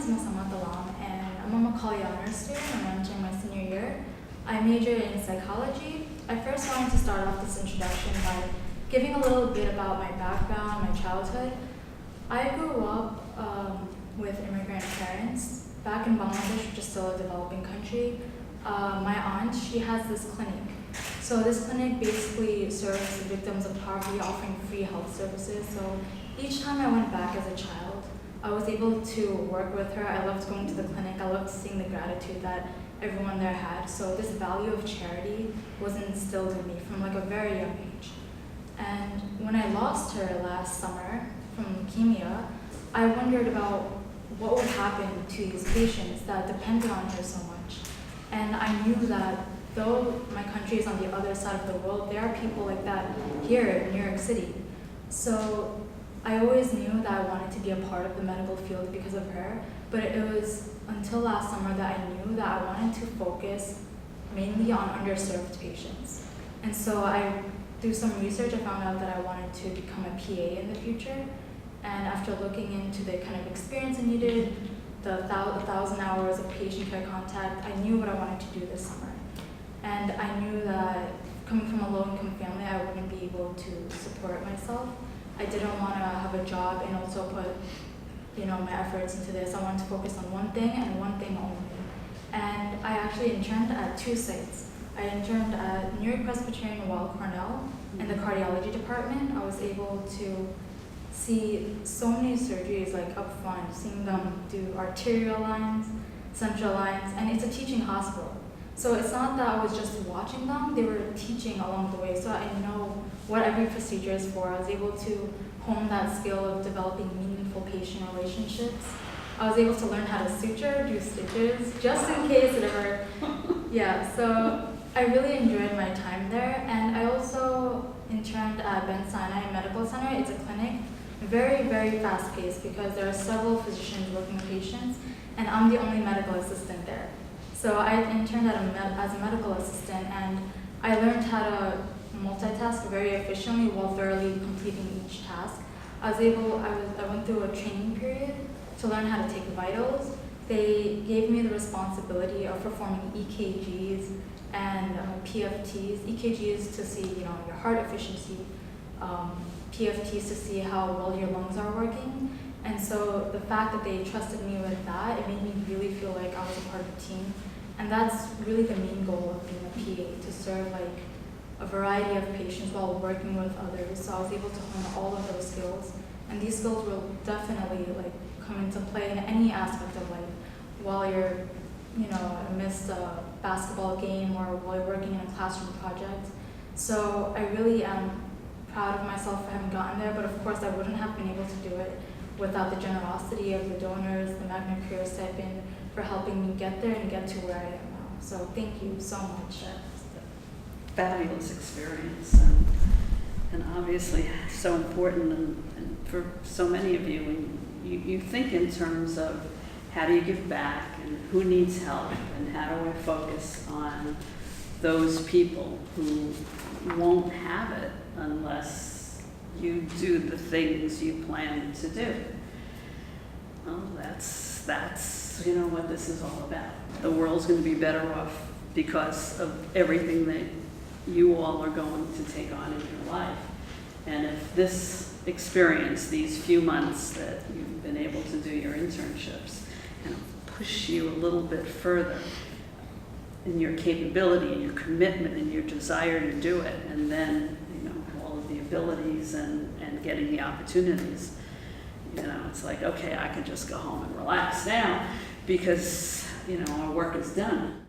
is Mosammat, and I'm a Macaulay Honors student. I'm entering my senior year. I majored in psychology. I first wanted to start off this introduction by giving a little bit about my background, my childhood. I grew up with immigrant parents back in Bangladesh, which is still a developing country. My aunt, she has this clinic. So this clinic basically serves the victims of poverty, offering free health services. So each time I went back as a child, I was able to work with her. I loved going to the clinic. I loved seeing the gratitude that everyone there had. So this value of charity was instilled in me from like a very young age. And when I lost her last summer from leukemia, I wondered about what would happen to these patients that depended on her so much. And I knew that though my country is on the other side of the world, there are people like that here in New York City. So I always knew that I wanted to be a part of the medical field because of her, but it was until last summer that I knew that I wanted to focus mainly on underserved patients. And so through some research, I found out that I wanted to become a PA in the future. And after looking into the kind of experience I needed, the 1,000 hours of patient care contact, I knew what I wanted to do this summer. And I knew that coming from a low-income family, I wouldn't be able to support myself. I didn't want to have a job and also put, my efforts into this. I wanted to focus on one thing and one thing only. And I actually interned at 2 sites. I interned at New York Presbyterian Weill Cornell in the cardiology department. I was able to see so many surgeries like up front, seeing them do arterial lines, central lines, and it's a teaching hospital. So it's not that I was just watching them, they were teaching along the way. So I know what every procedure is for. I was able to hone that skill of developing meaningful patient relationships. I was able to learn how to suture, do stitches, just in case it ever, so I really enjoyed my time there. And I also interned at Ben Sinai Medical Center. It's a clinic, very, very fast paced because there are several physicians working with patients, and I'm the only medical assistant there. So I interned as a medical assistant, and I learned how to multitask very efficiently while thoroughly completing each task. I went through a training period to learn how to take vitals. They gave me the responsibility of performing EKGs and PFTs. EKGs to see, your heart efficiency. PFTs to see how well your lungs are working. And so the fact that they trusted me with that, it made me really feel like I was a part of a team. And that's really the main goal of being a PA, to serve like a variety of patients while working with others. So I was able to hone all of those skills. And these skills will definitely come into play in any aspect of life, while you're, amidst a basketball game or while you're working in a classroom project. So I really am proud of myself for having gotten there, but of course I wouldn't have been able to do it without the generosity of the donors, the Magner Stipend, for helping me get there and get to where I am now. So thank you so much. Fabulous experience, and obviously so important, and for so many of you, when you think in terms of how do you give back and who needs help and how do I focus on those people who won't have it unless you do the things you plan to do. Well, that's what this is all about. The world's going to be better off because of everything that you all are going to take on in your life. And if this experience, these few months that you've been able to do your internships, push you a little bit further in your capability and your commitment and your desire to do it, and then all of the abilities and getting the opportunities, it's like, okay, I can just go home and relax now because our work is done.